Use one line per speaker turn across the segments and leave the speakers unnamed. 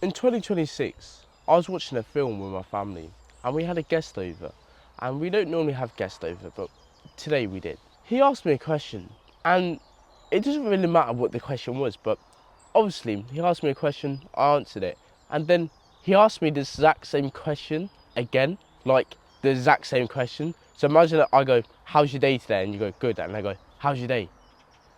In 2026, I was watching a film with my family and we had a guest over. And we don't normally have guests over, but today we did. He asked me a question and it doesn't really matter what the question was, but obviously he asked me a question, I answered it. And then he asked me the exact same question again, like the exact same question. So imagine that I go, how's your day today? And you go, good. And I go, how's your day?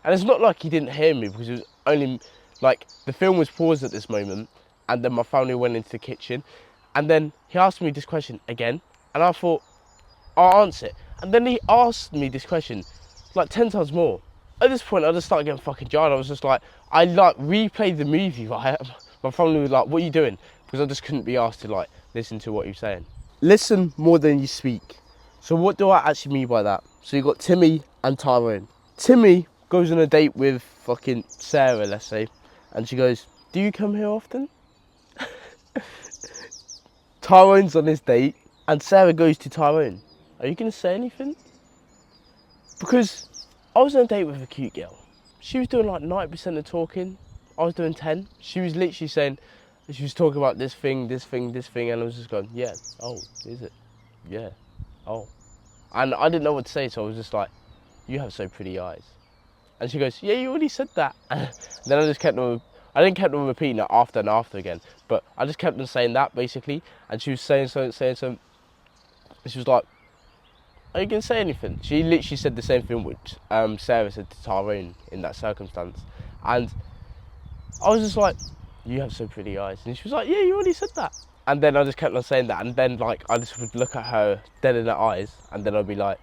And it's not like he didn't hear me because it was only like the film was paused at this moment and then my family went into the kitchen and then he asked me this question again and I thought I'll answer it. And then he asked me this question like 10 times more. At this point I just started getting fucking jarred. I was just like, I like replayed the movie, right? My family was like, what are you doing? Because I just couldn't be asked to like listen to what you're saying. Listen more than you speak. So what do I actually mean by that? So you got Timmy and Tyrone. Timmy goes on a date with fucking Sarah, let's say, and she goes, do you come here often? Tyrone's on his date and Sarah goes to Tyrone. Are you going to say anything? Because I was on a date with a cute girl. She was doing like 90% of talking. I was doing 10. She was literally saying, she was talking about this thing, and I was just going, yeah, oh, is it? Yeah, oh. And I didn't know what to say, so I was just like, you have so pretty eyes. And she goes, yeah, you already said that. And then I just kept on, I didn't keep on repeating it after and after again, but I just kept on saying that basically. And she was saying something. She was like, are you going to say anything? She literally said the same thing which Sarah said to Tyrone in that circumstance. And I was just like, you have so pretty eyes. And she was like, yeah, you already said that. And then I just kept on saying that. And then like, I just would look at her dead in her eyes. And then I'd be like,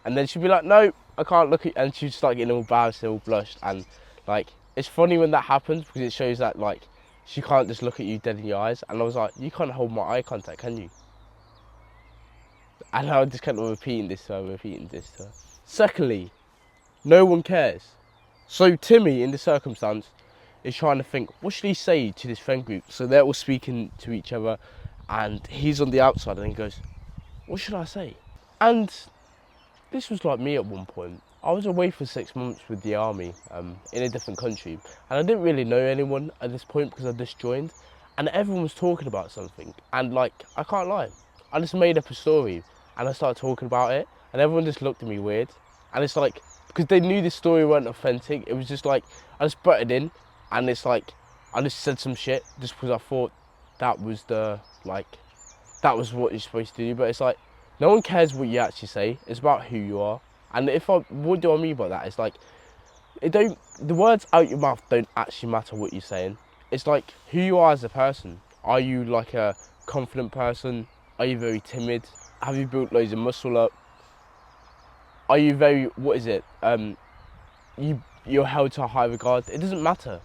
and then she'd be like, no, I can't look at you. And she'd start getting all embarrassed and all blushed. And like, it's funny when that happens because it shows that like, she can't just look at you dead in your eyes. And I was like, you can't hold my eye contact, can you? And I just kept on repeating this to her. Secondly, no one cares. So Timmy, in this circumstance, is trying to think, what should he say to this friend group? So they're all speaking to each other and he's on the outside and he goes, what should I say? And this was like me at one point. I was away for 6 months with the army in a different country and I didn't really know anyone at this point because I just joined and everyone was talking about something and like, I can't lie, I just made up a story and I started talking about it and everyone just looked at me weird and it's like, because they knew this story weren't authentic, it was just like, I just butted in and it's like, I just said some shit just because I thought that was that was what you're supposed to do, but it's like, no one cares what you actually say, it's about who you are. And what do I mean by that? It's like, the words out your mouth don't actually matter what you're saying. It's like who you are as a person. Are you like a confident person? Are you very timid? Have you built loads of muscle up? Are you very, what is it? You're held to a high regard. It doesn't matter.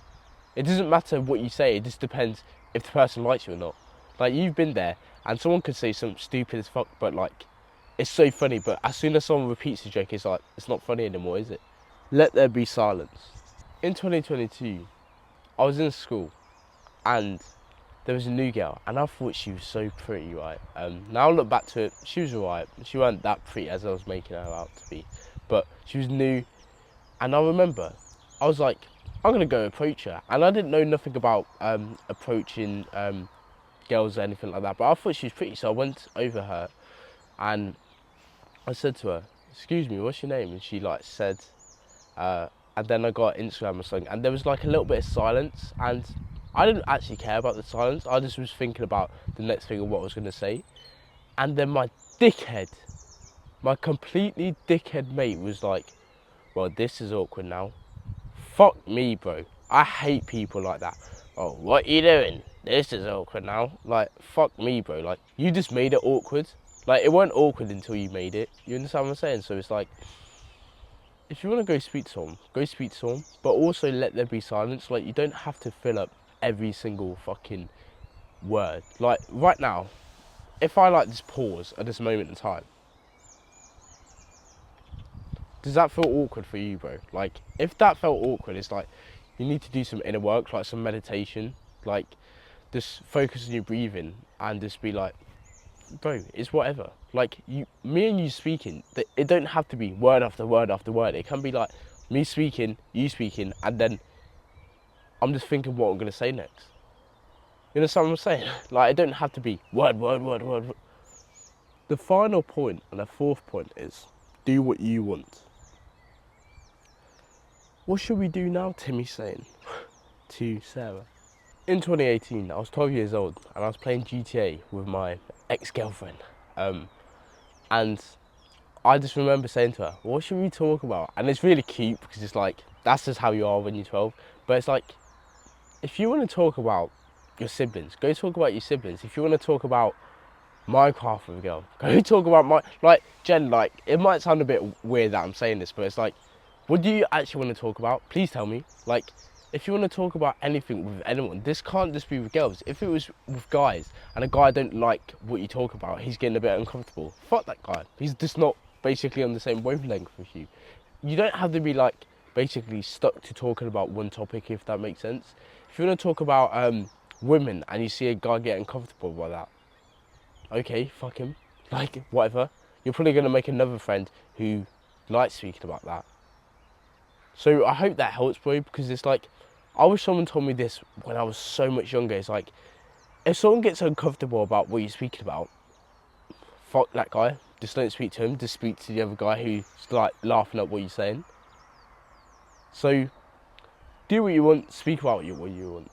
It doesn't matter what you say. It just depends if the person likes you or not. Like, you've been there and someone could say something stupid as fuck, but like, it's so funny, but as soon as someone repeats the joke, it's like, it's not funny anymore, is it? Let there be silence. In 2022, I was in school and there was a new girl and I thought she was so pretty, right? Now I look back to it, she was alright. She weren't that pretty as I was making her out to be, but she was new. And I remember, I was like, I'm gonna go approach her. And I didn't know nothing about approaching girls or anything like that, but I thought she was pretty, so I went over her and I said to her, excuse me, what's your name? And she like said, and then I got Instagram or something, and there was like a little bit of silence, and I didn't actually care about the silence. I just was thinking about the next thing of what I was going to say. And then my completely dickhead mate was like, well, this is awkward now. Fuck me, bro. I hate people like that. Oh, what you doing? This is awkward now. Like, fuck me, bro. Like, you just made it awkward. Like, it weren't awkward until you made it. You understand what I'm saying? So it's like, if you want to go speak to someone, go speak to someone, but also let there be silence. Like, you don't have to fill up every single fucking word. Like, right now, if I like just pause at this moment in time, does that feel awkward for you, bro? Like, if that felt awkward, it's like, you need to do some inner work, like some meditation, like, just focus on your breathing and just be like, bro, it's whatever. Like, me and you speaking, it don't have to be word after word after word. It can be like me speaking, you speaking, and then I'm just thinking what I'm gonna say next. You understand what I'm saying? Like, it don't have to be word, word, word, word. The final point and the fourth point is do what you want. What should we do now, Timmy's saying to Sarah. In 2018, I was 12 years old and I was playing GTA with my ex-girlfriend. And I just remember saying to her, what should we talk about? And it's really cute because it's like, that's just how you are when you're 12. But it's like, if you want to talk about your siblings, go talk about your siblings. If you want to talk about Minecraft with a girl, go talk about like, Jen, like, it might sound a bit weird that I'm saying this, but it's like, what do you actually want to talk about? Please tell me. Like, if you want to talk about anything with anyone, this can't just be with girls. If it was with guys and a guy don't like what you talk about, he's getting a bit uncomfortable. Fuck that guy. He's just not basically on the same wavelength with you. You don't have to be like basically stuck to talking about one topic, if that makes sense. If you want to talk about women and you see a guy getting comfortable by that, okay, fuck him. Like, whatever. You're probably going to make another friend who likes speaking about that. So I hope that helps, bro, because it's like, I wish someone told me this when I was so much younger. It's like, if someone gets uncomfortable about what you're speaking about, fuck that guy. Just don't speak to him. Just speak to the other guy who's like laughing at what you're saying. So, do what you want, speak about what you want.